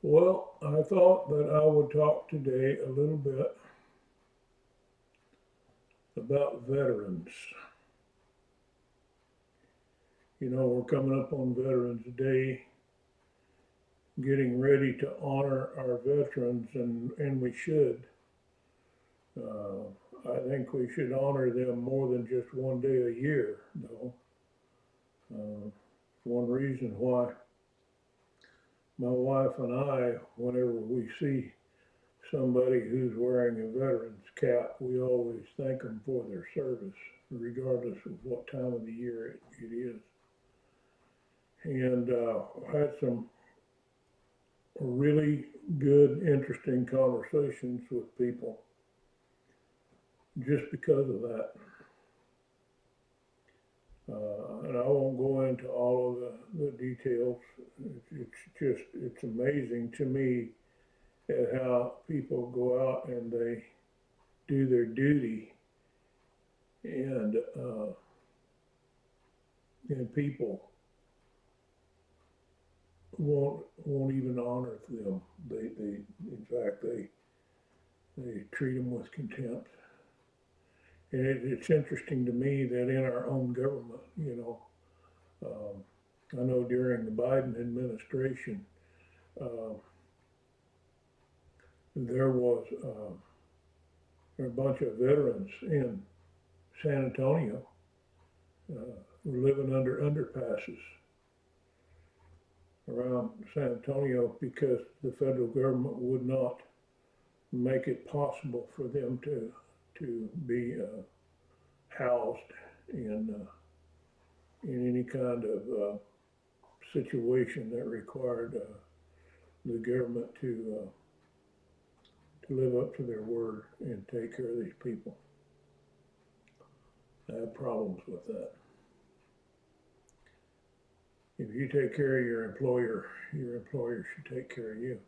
Well, I thought that I would talk today a little bit about veterans. You know, we're coming up on Veterans Day, getting ready to honor our veterans, and we should. Uh, I think we should honor them more than just one day a year, though. Uh, One reason why my wife and I, whenever we see somebody who's wearing a veteran's cap, we always thank them for their service, regardless of what time of the year it is. And had some really good, interesting conversations with people just because of that. And I won't go into all of the details. It's amazing to me at how people go out and they do their duty, and and people won't even honor them. They in fact they treat them with contempt. And it's interesting to me that in our own government, I know during the Biden administration, uh, there was a bunch of veterans in San Antonio were living under underpasses around San Antonio because the federal government would not make it possible for them to be housed in in any kind of situation that required the government to live up to their word and take care of these people. I have problems with that. If you take care of your employer should take care of you.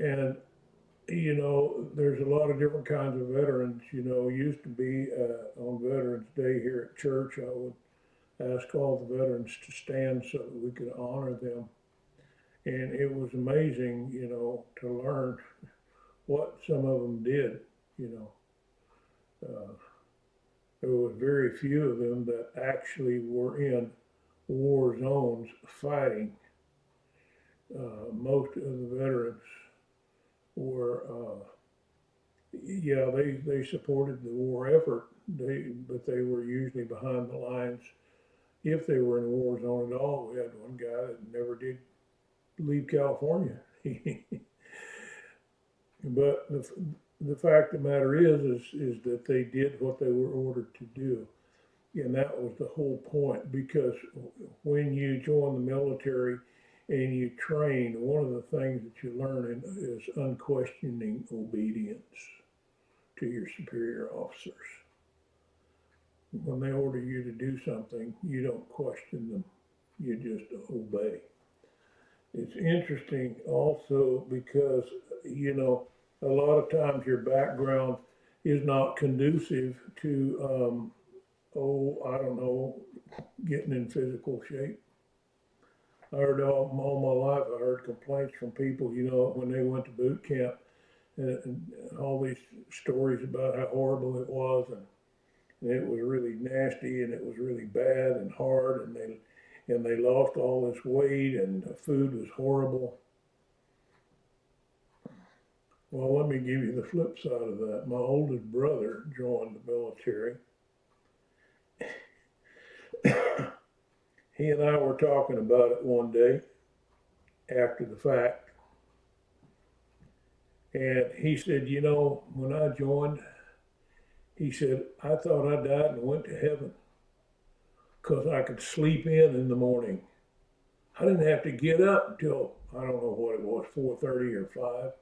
And there's a lot of different kinds of veterans. Used to be on Veterans Day here at church, I would ask all the veterans to stand so that we could honor them. And it was amazing, to learn what some of them did. You know, there was very few of them that actually were in war zones fighting. Most of the veterans were, yeah, they supported the war effort. But they were usually behind the lines if they were in a war zone at all. We had one guy that never did leave California. But the fact of the matter is that they did what they were ordered to do. And that was the whole point, because when you join the military and you train, one of the things that you learn is unquestioning obedience to your superior officers. When they order you to do something, you don't question them, you just obey. It's interesting also because, a lot of times your background is not conducive to, I don't know, getting in physical shape. I heard all my life, I heard complaints from people, when they went to boot camp, and all these stories about how horrible it was, and it was really nasty, and it was really bad and hard, and they lost all this weight, and the food was horrible. Well, let me give you the flip side of that. My oldest brother joined the military. He and I were talking about it one day after the fact, and he said, when I joined, he said, I thought I died and went to heaven because I could sleep in the morning. I didn't have to get up until, I don't know what it was, 4:30 or 5.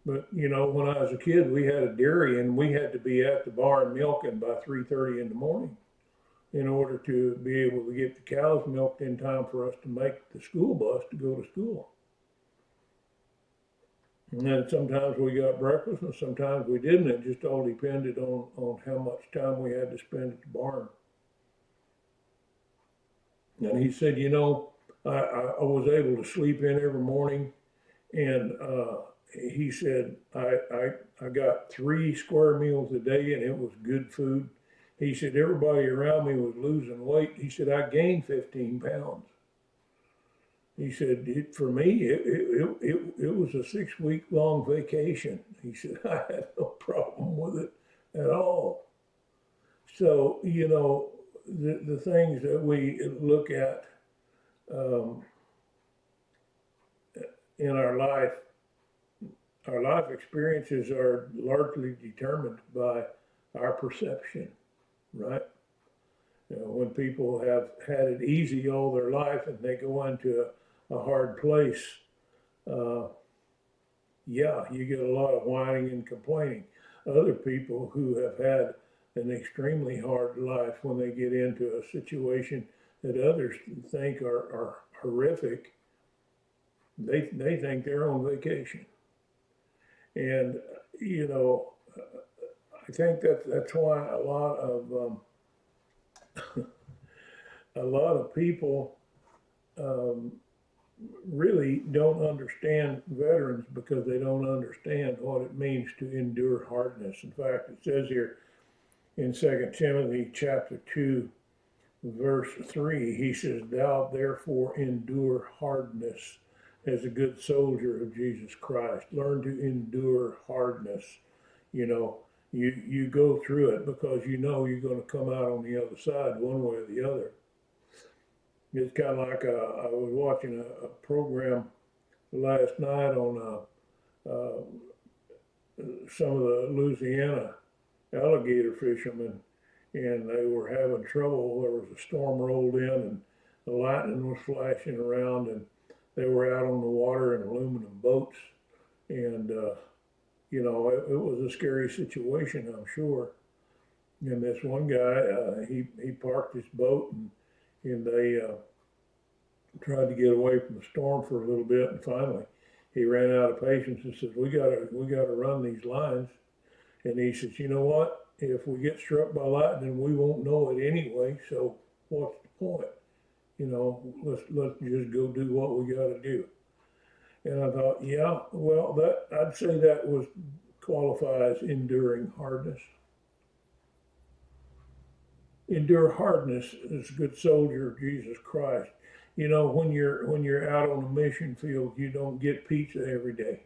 But when I was a kid, we had a dairy, and we had to be at the barn milking by 3:30 in the morning in order to be able to get the cows milked in time for us to make the school bus to go to school. And then sometimes we got breakfast and sometimes we didn't. It just all depended on how much time we had to spend at the barn. And he said, I was able to sleep in every morning, and he said I got 3 square meals a day, and it was good food. He said everybody around me was losing weight. He said I gained 15 pounds. He said for me it was a 6 week long vacation. He said I had no problem with it at all. So the things that we look at um, in our life experiences are largely determined by our perception, right? When people have had it easy all their life and they go into a hard place, uh, yeah, you get a lot of whining and complaining. Other people who have had an extremely hard life, when they get into a situation that others think are horrific, they think they're on vacation. And, you know, I think that's why a lot of people um, really don't understand veterans because they don't understand what it means to endure hardness. In fact, it says here in 2 Timothy chapter 2, verse 3, he says, "Thou therefore endure hardness as a good soldier of Jesus Christ." Learn to endure hardness. You know, you go through it because you know you're going to come out on the other side one way or the other. It's kind of like I was watching a program last night on some of the Louisiana alligator fishermen, and they were having trouble. There was a storm rolled in, and the lightning was flashing around, and they were out on the water in aluminum boats, and it was a scary situation, I'm sure. And this one guy, he parked his boat, and they tried to get away from the storm for a little bit, and finally he ran out of patience and said, "We gotta run these lines." And he says, "You know what? If we get struck by lightning, we won't know it anyway. So what's the point? Let's just go do what we got to do." And I thought, yeah, well, that I'd say that was qualifies enduring hardness. Endure hardness as a good soldier of Jesus Christ. When you're out on a mission field, you don't get pizza every day.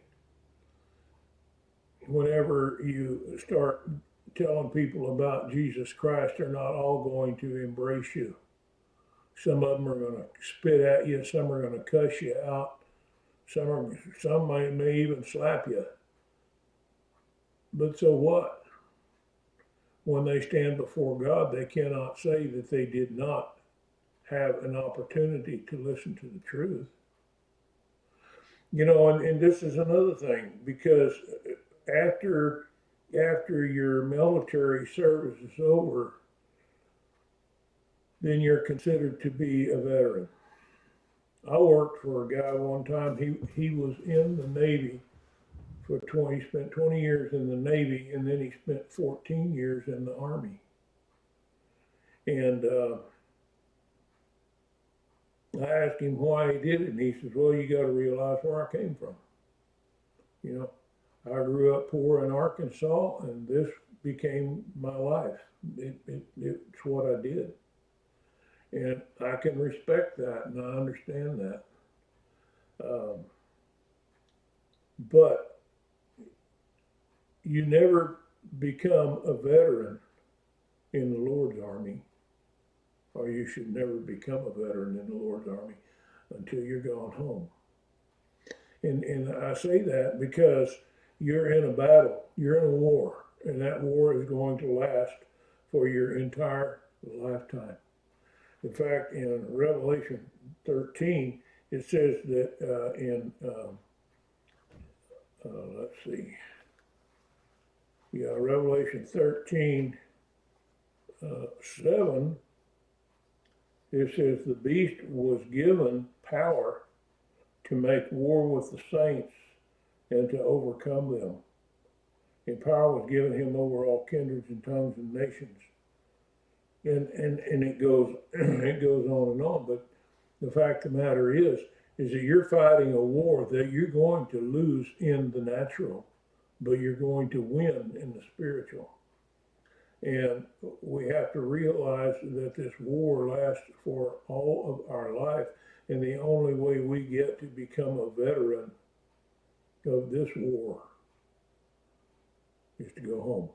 Whenever you start telling people about Jesus Christ, they're not all going to embrace you. Some of them are going to spit at you. Some are going to cuss you out. Some may even slap you. But so what? When they stand before God, they cannot say that they did not have an opportunity to listen to the truth. And this is another thing, because after your military service is over, then you're considered to be a veteran. I worked for a guy one time. He was in the Navy for 20. He spent 20 years in the Navy, and then he spent 14 years in the Army. And I asked him why he did it, and he says, "Well, you got to realize where I came from. You know, I grew up poor in Arkansas, and this became my life. It's what I did." And I can respect that, and I understand that. Um, but you never become a veteran in the Lord's army, or you should never become a veteran in the Lord's army until you're gone home. And I say that because you're in a battle, you're in a war, and that war is going to last for your entire lifetime. In fact, in Revelation 13, it says that let's see, yeah, Revelation 13, 7, it says the beast was given power to make war with the saints and to overcome them. And power was given him over all kindreds and tongues and nations. And it goes it goes on and on. But The fact of the matter is that you're fighting a war that you're going to lose in the natural, but you're going to win in the spiritual. And we have to realize that this war lasts for all of our life. And the only way we get to become a veteran of this war is to go home.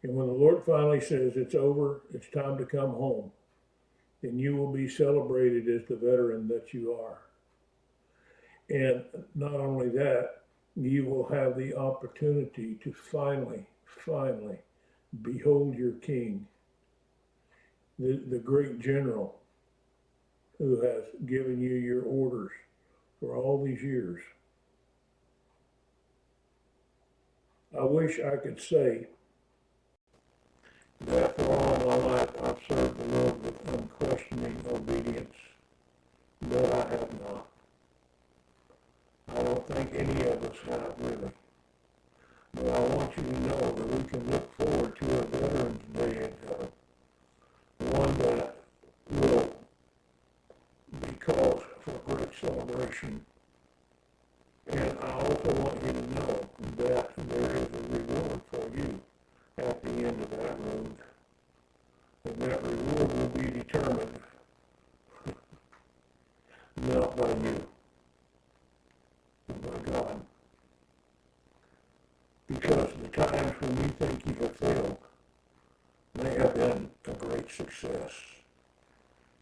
And when the Lord finally says it's over, it's time to come home, then you will be celebrated as the veteran that you are. And not only that, you will have the opportunity to finally behold your king, the great general who has given you your orders for all these years. I wish I could say that for all my life I've served the Lord with unquestioning obedience, but I have not. I don't think any of us have really. But I want you to know that we can look forward to a Veterans Day, one that will be cause for great celebration. And I also want you to know that there is a reward for you at the end of that road. And that reward will be determined not by you, but by God. Because the times when you think you have failed may have been a great success.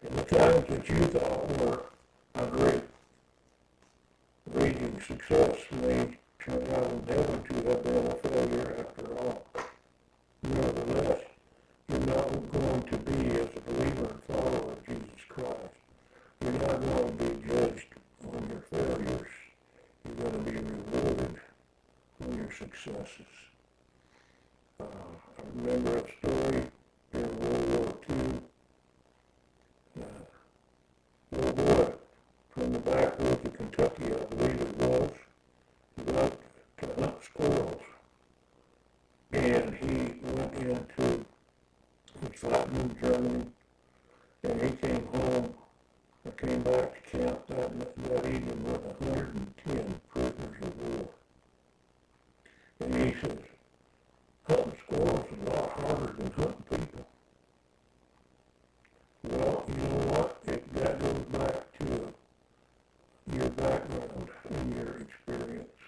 And the times that you thought were a great raging success may turn out in heaven to have been a failure after all. Nevertheless, you're not going to be, as a believer and follower of Jesus Christ, you're not going to be judged on your failures. You're going to be rewarded for your successes. I remember a story in World War II. A little boy from the backwoods of Kentucky, I believe it was, loved to hunt squirrels. And he went into, he fought in Germany, and he came home, came back to camp that evening with 110 prisoners of war. And he says, hunting squirrels is a lot harder than hunting people. Well, you know what? That goes back to your background and your experience.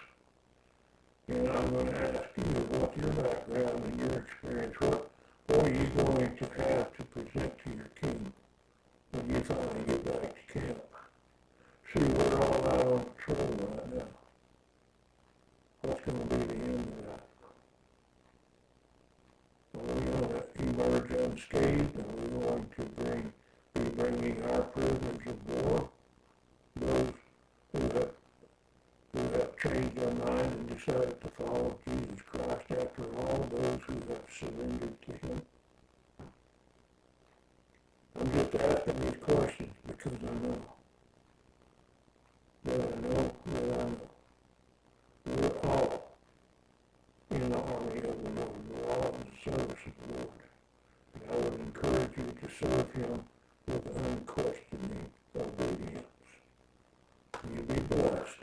And I'm going to ask you, what's your background and your experience? What are you going to have to present to your king when you finally get back to camp? See, we're all out on patrol right now. What's going to be the end of that? Are we going to emerge unscathed? Are we going to be bringing our prisoners of war, those who have changed their mind and decided to follow Jesus Christ after all, those who have surrendered to Him? I'm just asking these questions because I know. We're all in the army of the Lord. We're all in the service of the Lord. And I would encourage you to serve Him with unquestioning obedience. You be blessed.